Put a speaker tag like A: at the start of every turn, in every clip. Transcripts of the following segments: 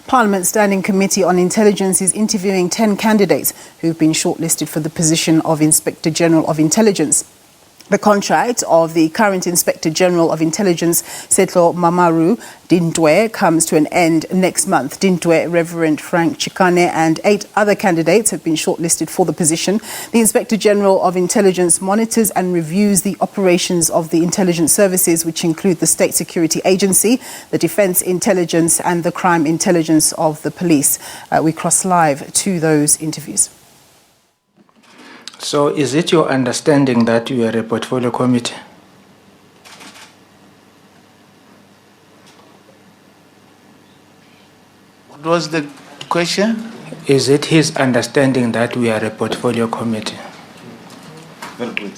A: Parliament's Standing Committee on Intelligence is interviewing 10 candidates who've been shortlisted for the position of Inspector General of Intelligence. The contract of the current Inspector General of Intelligence, Setlho-mamaru Dintwe, comes to an end next month. Dintwe, Reverend Frank Chikane and 8 other candidates have been shortlisted for the position. The Inspector General of Intelligence monitors and reviews the operations of the intelligence services, which include the State Security Agency, the Defence Intelligence and the Crime Intelligence of the Police. We cross live to those interviews.
B: So is it your understanding that you are a portfolio committee?
C: What was the question?
B: Is it his understanding that we are a portfolio committee?
C: Very good.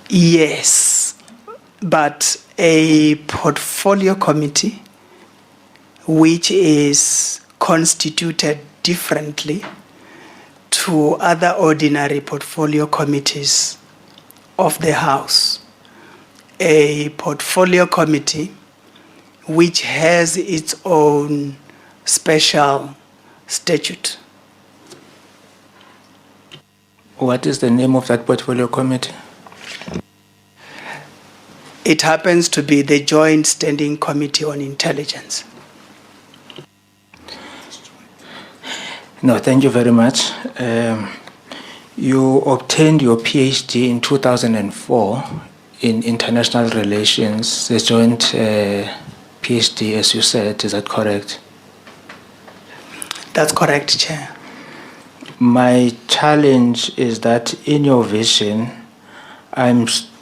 D: Yes, but a portfolio committee which is constituted differently to other ordinary portfolio committees of the House. A portfolio committee which has its own special statute.
B: What is the name of that portfolio committee?
D: It happens to be the Joint Standing Committee on Intelligence.
B: No, thank you very much. You obtained your PhD in 2004 in international relations, the joint PhD, as you said. Is that correct?
D: That's correct, Chair.
B: My challenge is that in your vision, I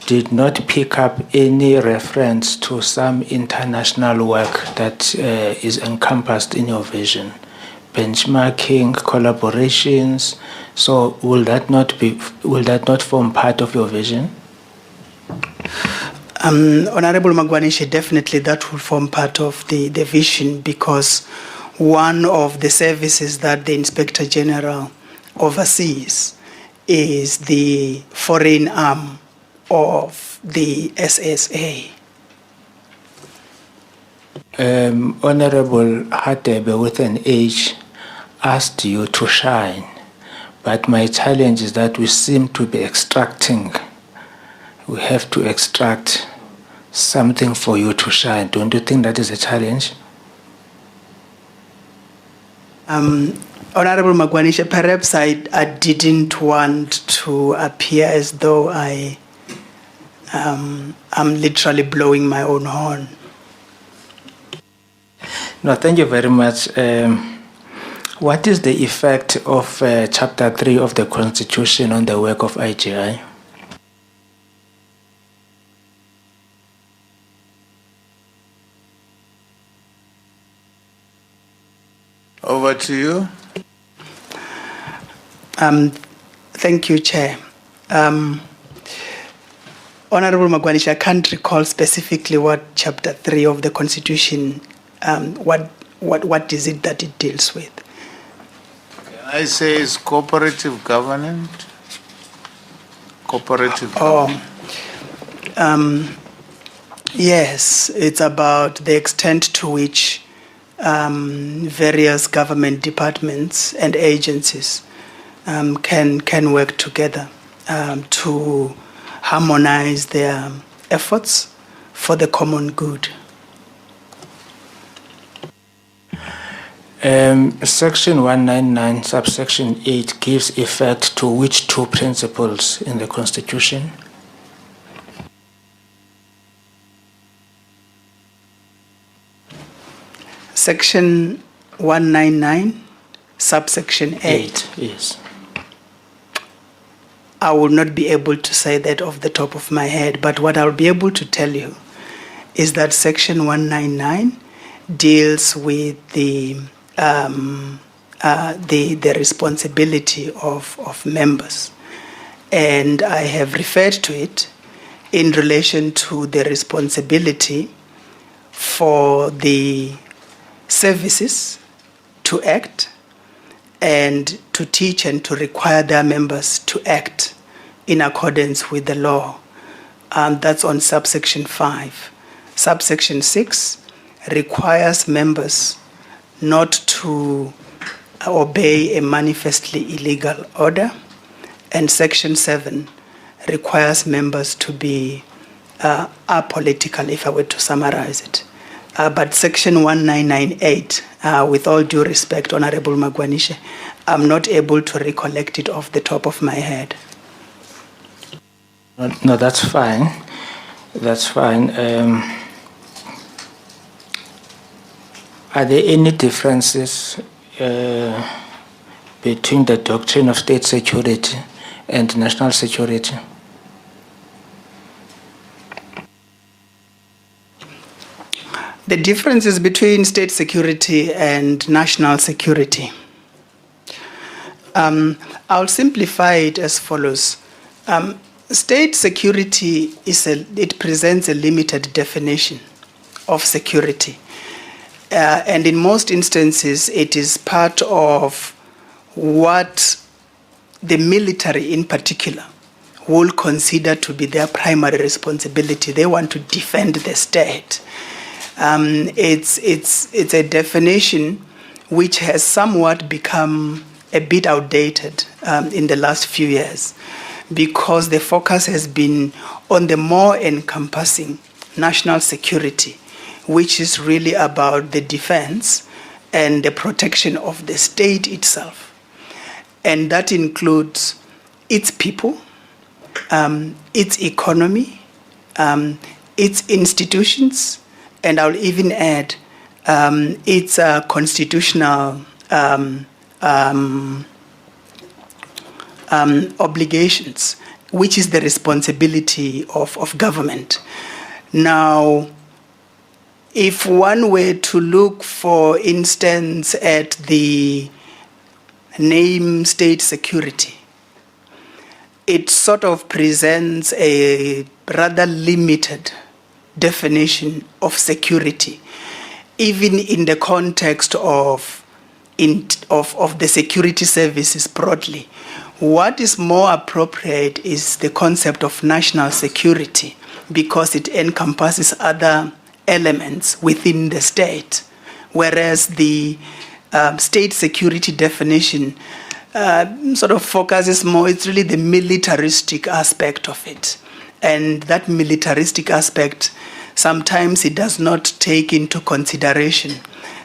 B: did not pick up any reference to some international work that is encompassed in your vision. Benchmarking, collaborations. So will that not form part of your vision?
D: Honorable Magwanishe, definitely that will form part of the vision, because one of the services that the Inspector General oversees is the foreign arm of the SSA.
B: Honorable Hatebe, with an H, asked you to shine, but my challenge is that we seem to be extracting. We have to extract something for you to shine. Don't you think that is a challenge?
D: Honorable Magwanishe, perhaps I didn't want to appear as though I'm literally blowing my own horn.
B: No, thank you very much. What is the effect of Chapter 3 of the Constitution on the work of IGI?
C: Over to you.
D: Thank you, Chair. Honorable Magwanishe, I can't recall specifically what Chapter 3 of the Constitution, what is it that it deals with?
C: I say it's cooperative governance.
D: Yes, it's about the extent to which various government departments and agencies can work together to harmonize their efforts for the common good.
B: Section 199, subsection 8 gives effect to which two principles in the Constitution?
D: Section 199, subsection 8.
B: Yes.
D: I will not be able to say that off the top of my head, but what I'll be able to tell you is that Section 199 deals with the responsibility of members, and I have referred to it in relation to the responsibility for the services to act and to teach and to require their members to act in accordance with the law, That's on subsection 5. Subsection 6 requires members not to obey a manifestly illegal order, and section 7 requires members to be apolitical, if I were to summarize it. But section 1998, with all due respect, Honorable Magwanishe, I'm not able to recollect it off the top of my head.
B: No, that's fine. That's fine. Are there any differences between the doctrine of state security and national security?
D: The differences between state security and national security. I'll simplify it as follows. State security it presents a limited definition of security. And in most instances, it is part of what the military in particular will consider to be their primary responsibility. They want to defend the state. It's a definition which has somewhat become a bit outdated in the last few years, because the focus has been on the more encompassing national security, which is really about the defense and the protection of the state itself. And that includes its people, its economy, its institutions, and I'll even add its constitutional obligations, which is the responsibility of government. Now, if one were to look, for instance, at the name state security, it sort of presents a rather limited definition of security, even in the context of the security services broadly. What is more appropriate is the concept of national security, because it encompasses other elements within the state, whereas the state security definition sort of focuses more, it's really the militaristic aspect of it. And that militaristic aspect, sometimes it does not take into consideration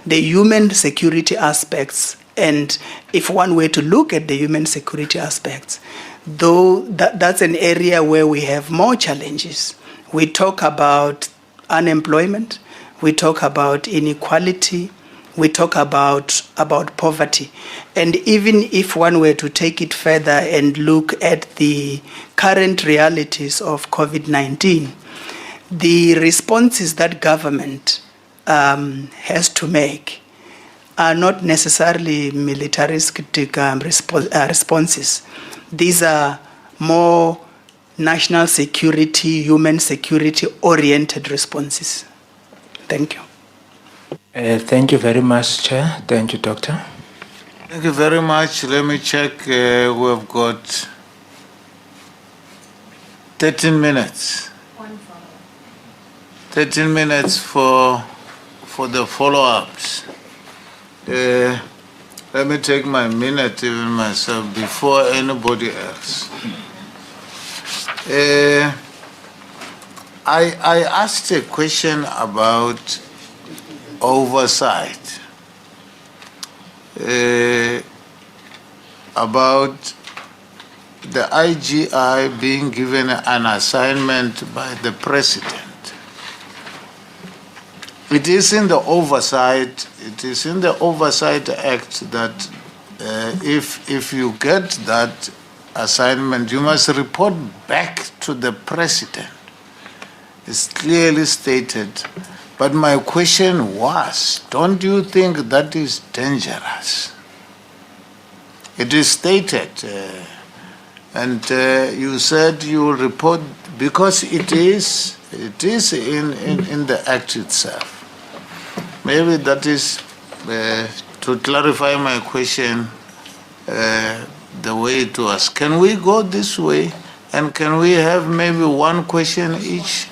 D: the human security aspects. And if one were to look at the human security aspects, though that's an area where we have more challenges. We talk about unemployment, we talk about inequality, we talk about poverty. And even if one were to take it further and look at the current realities of COVID-19, the responses that government has to make are not necessarily militaristic responses. These are more national security, human security oriented responses. Thank you.
B: Thank you very much, Chair. Thank you, Doctor.
C: Thank you very much. Let me check. We have got 13 minutes. 13 minutes for the follow-ups. Let me take my minute even myself before anybody else. I asked a question about oversight, about the IGI being given an assignment by the President. It is in the Oversight Act that if you get that assignment, you must report back to the President. It's clearly stated. But my question was, don't you think that is dangerous? It is stated, and you said you will report, because it is in the Act itself. Maybe that is, to clarify my question, the way it was. Can we go this way And can we have maybe one question each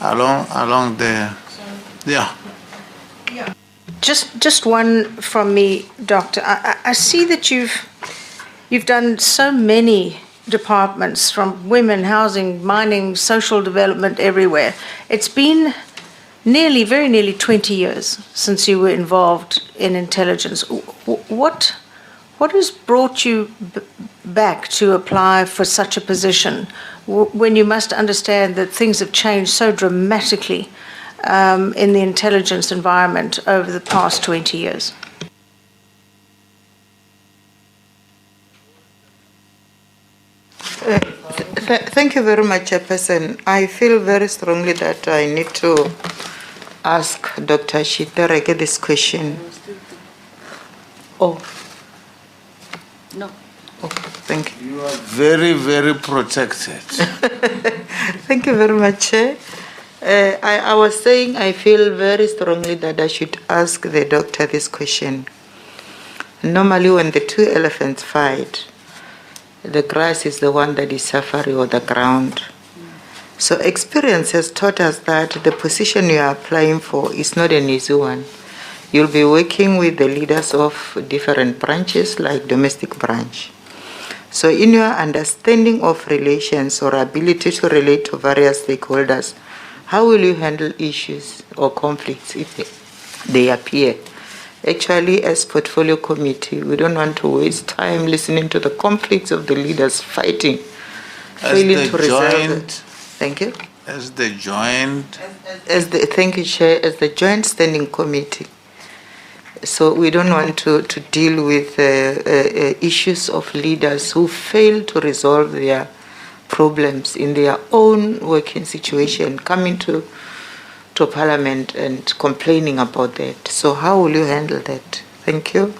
C: along the, yeah.
E: Just one from me, Doctor. I see that you've done so many departments, from women, housing, mining, social development, everywhere. It's been very nearly 20 years since you were involved in intelligence. What has brought you back to apply for such a position when you must understand that things have changed so dramatically in the intelligence environment over the past 20 years?
F: Thank you very much, Chairperson. I feel very strongly that I need to ask Dr. Chitereke this question. Oh.
E: No.
F: Oh, thank you.
C: You are very, very protected.
F: Thank you very much, Chair. I was saying I feel very strongly that I should ask the doctor this question. Normally when the two elephants fight, the grass is the one that is suffering, or the ground. So experience has taught us that the position you are applying for is not an easy one. You'll be working with the leaders of different branches, like domestic branch. So in your understanding of relations or ability to relate to various stakeholders, how will you handle issues or conflicts if they appear? Actually, as portfolio committee, we don't want to waste time listening to the conflicts of the leaders fighting, failing to resolve it. Thank you.
C: As the joint...
F: Thank you, Chair. As the joint standing committee. So we don't want to deal with issues of leaders who fail to resolve their problems in their own working situation, coming to Parliament and complaining about that. So how will you handle that? Thank you.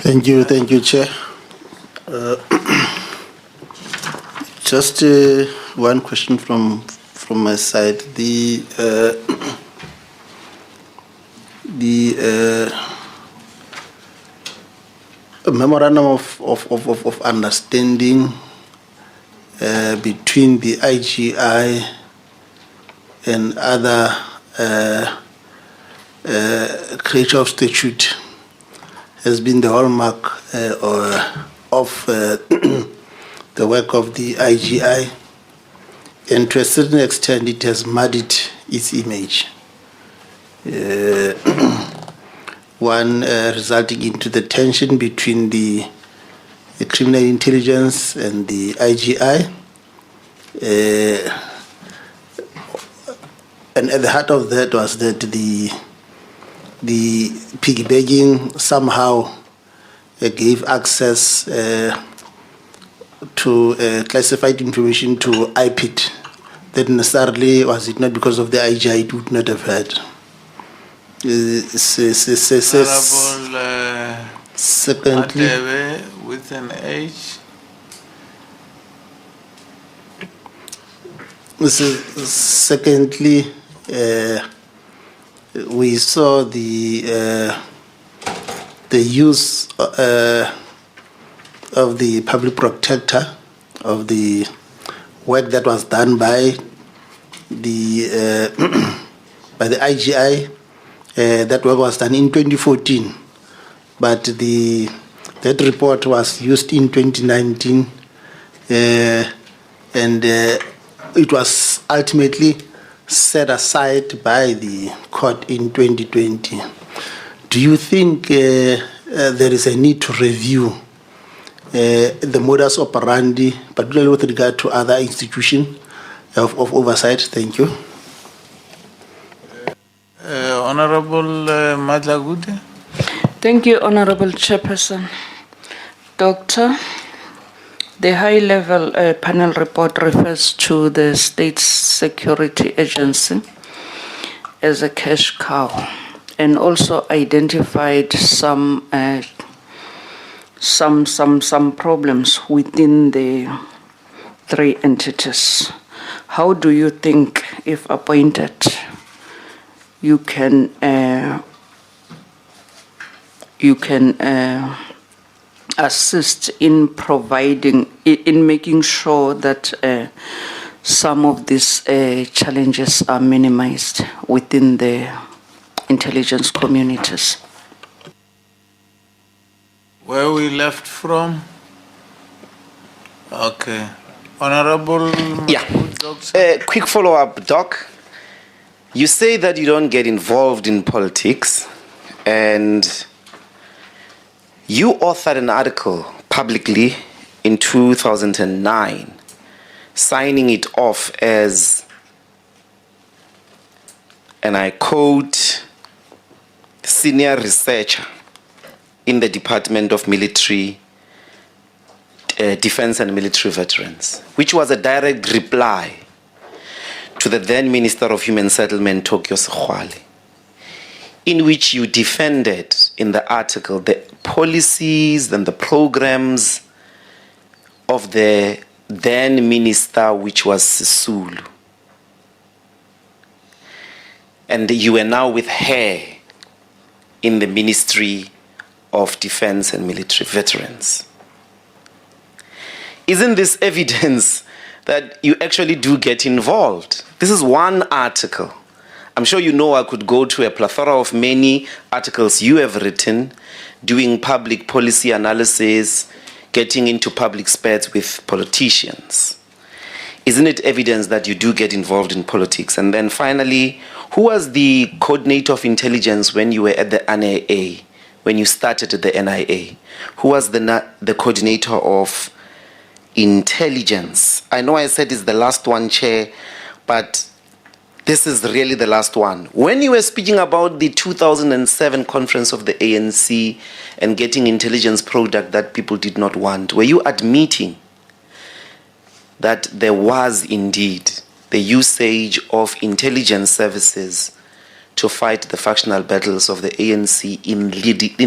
G: Thank you, Chair. Just one question from my side. The memorandum of understanding between the IGI and other creature of statute has been the hallmark of the work of the IGI, and to a certain extent it has muddied its image. One resulting into the tension between the criminal intelligence and the IGI, and at the heart of that was that the piggybacking somehow gave access to classified information to IPIT that necessarily, was it not because of the IGI, it would not have had. Secondly,
C: with an age.
G: Secondly, we saw the use of the public protector, of the work that was done by the IGI. That work was done in 2014, but that report was used in 2019, and it was ultimately set aside by the court in 2020. Do you think there is a need to review the modus operandi, particularly with regard to other institutions of oversight? Thank you.
C: Honorable Madlagude.
H: Thank you, Honorable Chairperson. Doctor, the high-level panel report refers to the State Security Agency as a cash cow, and also identified some problems within the three entities. How do you think, if appointed, you can assist in providing, in making sure that some of these challenges are minimized within the intelligence communities?
C: Where we left from? Okay. Honorable.
I: Yeah. Quick follow-up, Doc. You say that you don't get involved in politics, and you authored an article publicly in 2009, signing it off as, and I quote, senior researcher in the Department of Military Defense and Military Veterans, which was a direct reply to the then Minister of Human Settlement, Tokyo Sekgwale, in which you defended in the article the policies and the programs of the then minister, which was Sisulu. And you are now with her in the Ministry of Defense and Military Veterans. Isn't this evidence that you actually do get involved? This is one article. I'm sure you know I could go to a plethora of many articles you have written, doing public policy analysis, getting into public spats with politicians. Isn't it evidence that you do get involved in politics? And then finally, who was the coordinator of intelligence when you were at the NIA, when you started at the NIA? Who was the coordinator of intelligence? I know I said it's the last one, Chair, but this is really the last one. When you were speaking about the 2007 conference of the ANC and getting intelligence product that people did not want, were you admitting that there was indeed the usage of intelligence services to fight the factional battles of the ANC in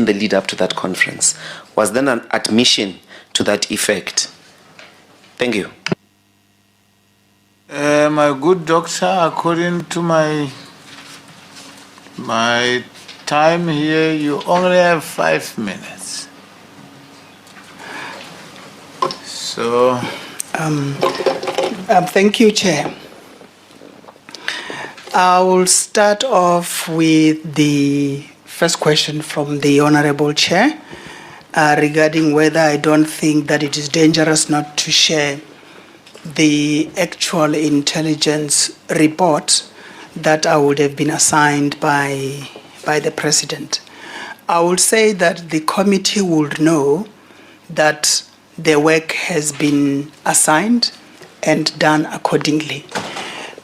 I: the lead up to that conference? Was there an admission to that effect? Thank you.
C: My good doctor, according to my time here, you only have 5 minutes. So.
D: Thank you, Chair. I will start off with the first question from the Honorable Chair regarding whether I don't think that it is dangerous not to share the actual intelligence report that I would have been assigned by the President. I would say that the committee would know that the work has been assigned and done accordingly.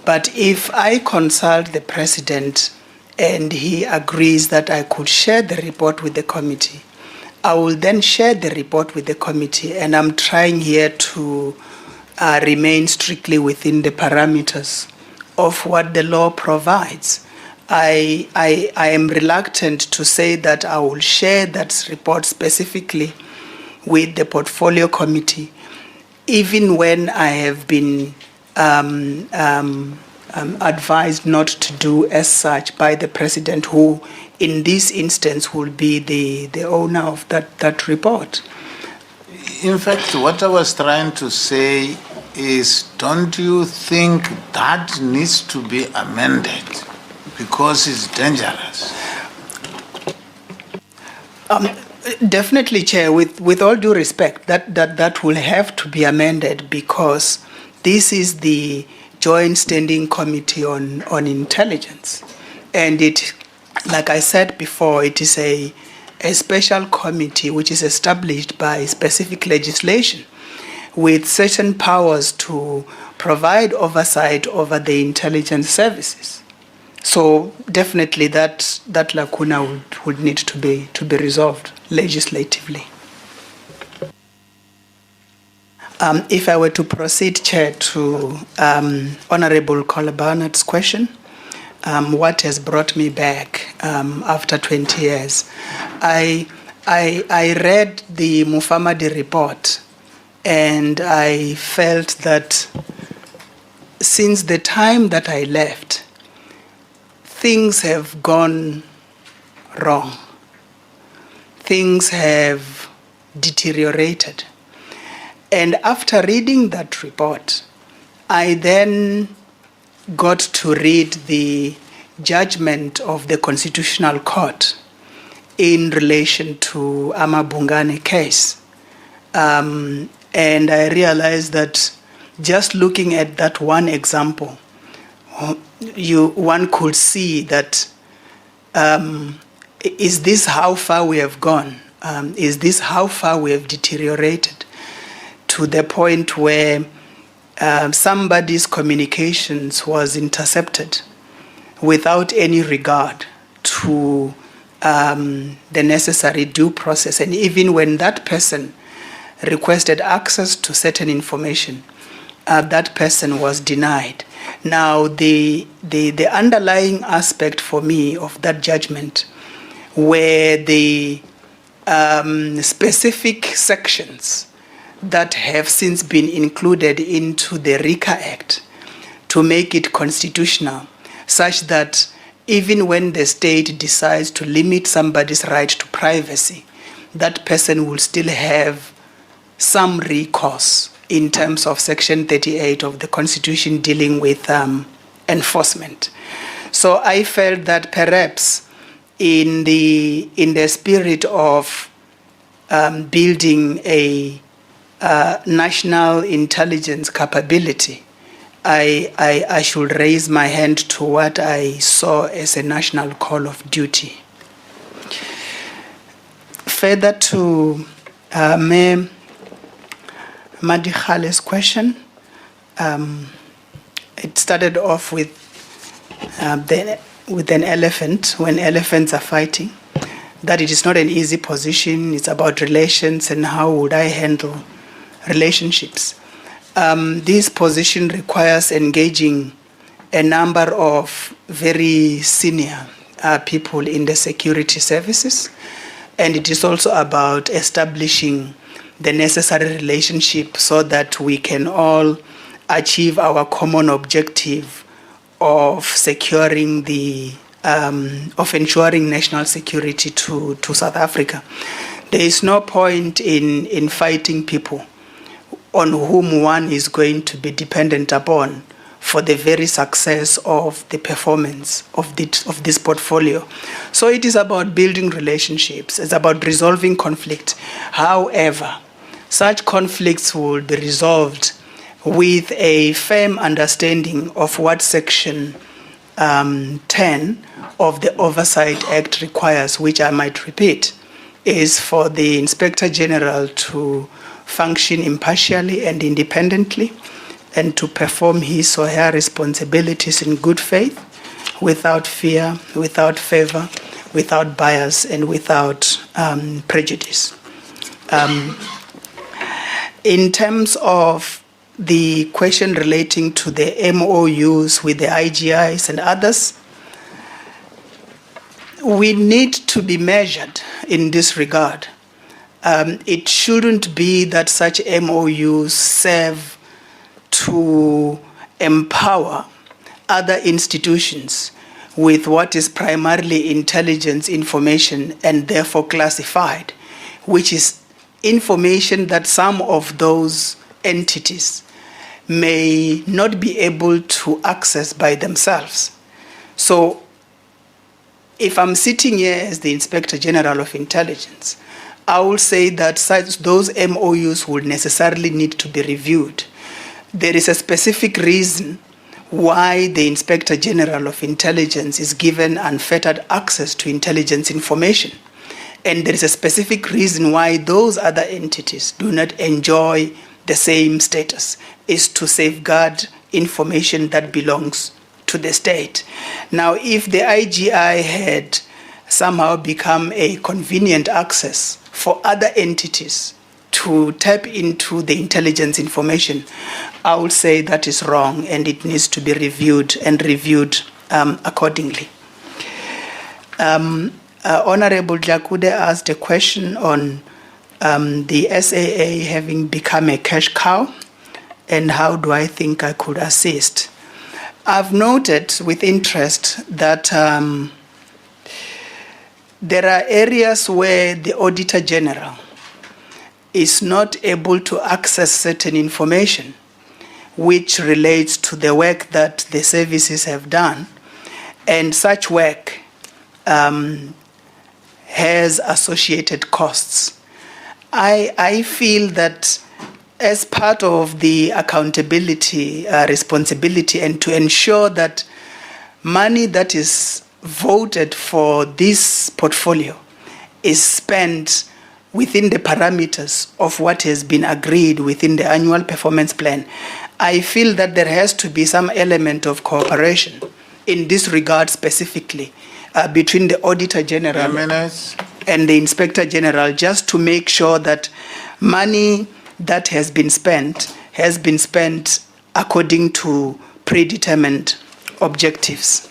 D: But if I consult the President and he agrees that I could share the report with the committee, I will then share the report with the committee, and I'm trying here to remain strictly within the parameters of what the law provides. I am reluctant to say that I will share that report specifically with the portfolio committee, even when I have been advised not to do as such by the President, who in this instance will be the owner of that report.
C: In fact, what I was trying to say is, don't you think that needs to be amended because it's dangerous?
D: Definitely, Chair, with all due respect, that will have to be amended because this is the Joint Standing Committee on Intelligence. And it, like I said before, it is a special committee which is established by specific legislation with certain powers to provide oversight over the intelligence services. So definitely that lacuna would need to be resolved legislatively. If I were to proceed, Chair, to Honorable Kola Barnett's question, what has brought me back after 20 years? I read the Mufamadi report, and I felt that since the time that I left, things have gone wrong. Things have deteriorated. And after reading that report, I then got to read the judgment of the Constitutional Court in relation to Amabungane case. And I realized that just looking at that one example, one could see that is this how far we have gone? Is this how far we have deteriorated to the point where somebody's communications was intercepted without any regard to the necessary due process, and even when that person requested access to certain information, that person was denied. Now, the underlying aspect for me of that judgment were the specific sections that have since been included into the RICA Act to make it constitutional, such that even when the state decides to limit somebody's right to privacy, that person will still have some recourse in terms of Section 38 of the Constitution dealing with enforcement. So I felt that perhaps in the spirit of building a national intelligence capability, I should raise my hand to what I saw as a national call of duty. Further to Mayor Madikhale's question, it started off with an elephant, when elephants are fighting, that it is not an easy position. It's about relations and how would I handle relationships. This position requires engaging a number of very senior people in the security services, and it is also about establishing the necessary relationship so that we can all achieve our common objective of securing of ensuring national security to South Africa. There is no point in fighting people on whom one is going to be dependent upon for the very success of the performance of this portfolio. So it is about building relationships. It's about resolving conflict. However, such conflicts will be resolved with a firm understanding of what Section 10 of the Oversight Act requires, which I might repeat, is for the Inspector General to function impartially and independently and to perform his or her responsibilities in good faith, without fear, without favor, without bias, and without prejudice. In terms of the question relating to the MOUs with the IGIs and others, we need to be measured in this regard. It shouldn't be that such MOUs serve to empower other institutions with what is primarily intelligence information and therefore classified, which is information that some of those entities may not be able to access by themselves. So if I'm sitting here as the Inspector General of Intelligence, I will say that those MOUs will necessarily need to be reviewed. There is a specific reason why the Inspector General of Intelligence is given unfettered access to intelligence information. And there is a specific reason why those other entities do not enjoy the same status, is to safeguard information that belongs to the state. Now, if the IGI had somehow become a convenient access for other entities to tap into the intelligence information, I would say that is wrong and it needs to be reviewed and reviewed accordingly. Honorable Jakude asked a question on the SAA having become a cash cow and how do I think I could assist. I've noted with interest that there are areas where the Auditor General is not able to access certain information which relates to the work that the services have done, and such work has associated costs. I feel that as part of the accountability responsibility, and to ensure that money that is voted for this portfolio is spent within the parameters of what has been agreed within the annual performance plan, I feel that there has to be some element of cooperation in this regard, specifically between the Auditor General and the Inspector General, just to make sure that money that has been spent according to predetermined objectives.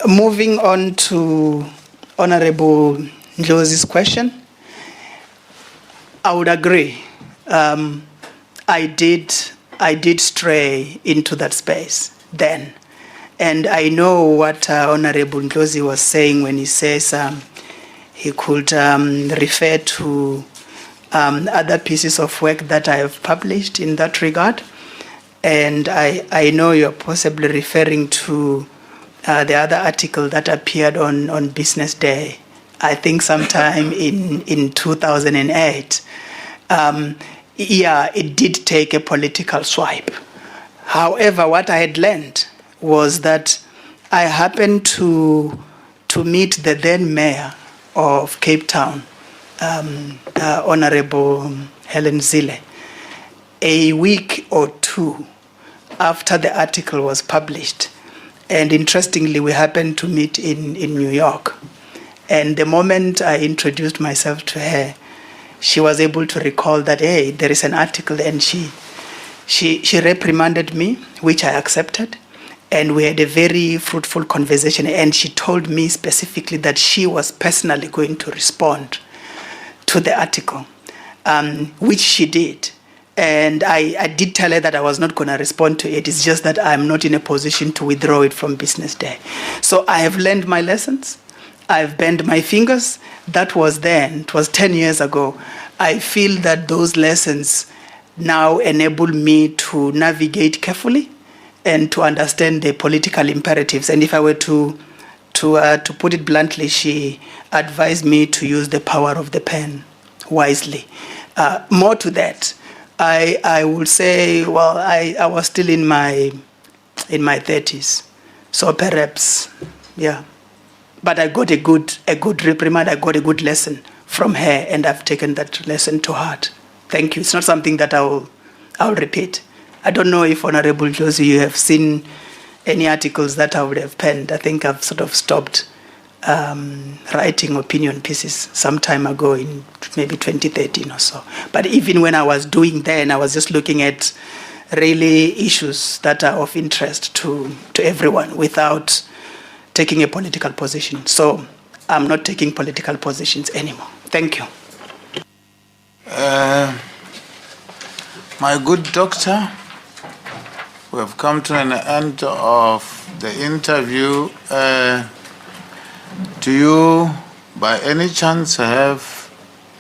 D: Moving on to Honorable Ndlozi's question, I would agree. I did stray into that space then, and I know what Honorable Ndlozi was saying when he says he could refer to other pieces of work that I have published in that regard, and I know you're possibly referring to the other article that appeared on Business Day, I think sometime in 2008. Yeah, it did take a political swipe. However, what I had learned was that I happened to meet the then mayor of Cape Town, Honorable Helen Zille, a week or two after the article was published. And interestingly, we happened to meet in New York. And the moment I introduced myself to her, she was able to recall that, hey, there is an article, and she reprimanded me, which I accepted. And we had a very fruitful conversation, and she told me specifically that she was personally going to respond to the article, which she did. And I did tell her that I was not going to respond to it. It's just that I'm not in a position to withdraw it from Business Day. So I have learned my lessons. I've bent my fingers. That was then. It was 10 years ago. I feel that those lessons now enable me to navigate carefully and to understand the political imperatives. And if I were to put it bluntly, she advised me to use the power of the pen wisely. More to that, I would say, well, I was still in my 30s, so perhaps, yeah. But I got a good reprimand. I got a good lesson from her, and I've taken that lesson to heart. Thank you. It's not something that I'll repeat. I don't know if Honorable Josie, you have seen any articles that I would have penned. I think I've sort of stopped writing opinion pieces some time ago, in maybe 2013 or so. But even when I was doing then, I was just looking at really issues that are of interest to everyone without taking a political position. So I'm not taking political positions anymore. Thank you.
C: My good doctor, we have come to an end of the interview. Do you, by any chance, have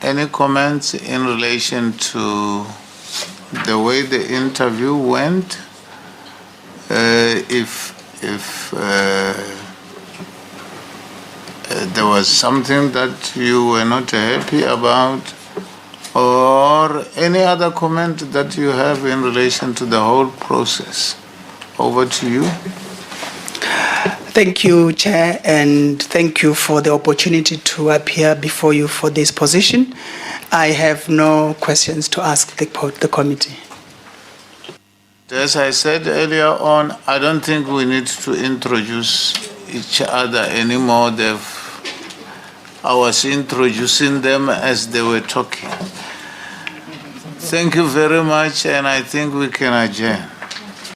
C: any comments in relation to the way the interview went? If there was something that you were not happy about, or any other comment that you have in relation to the whole process. Over to you.
D: Thank you, Chair, and thank you for the opportunity to appear before you for this position. I have no questions to ask the committee.
C: As I said earlier on, I don't think we need to introduce each other anymore. I was introducing them as they were talking. Thank you very much, and I think we can adjourn.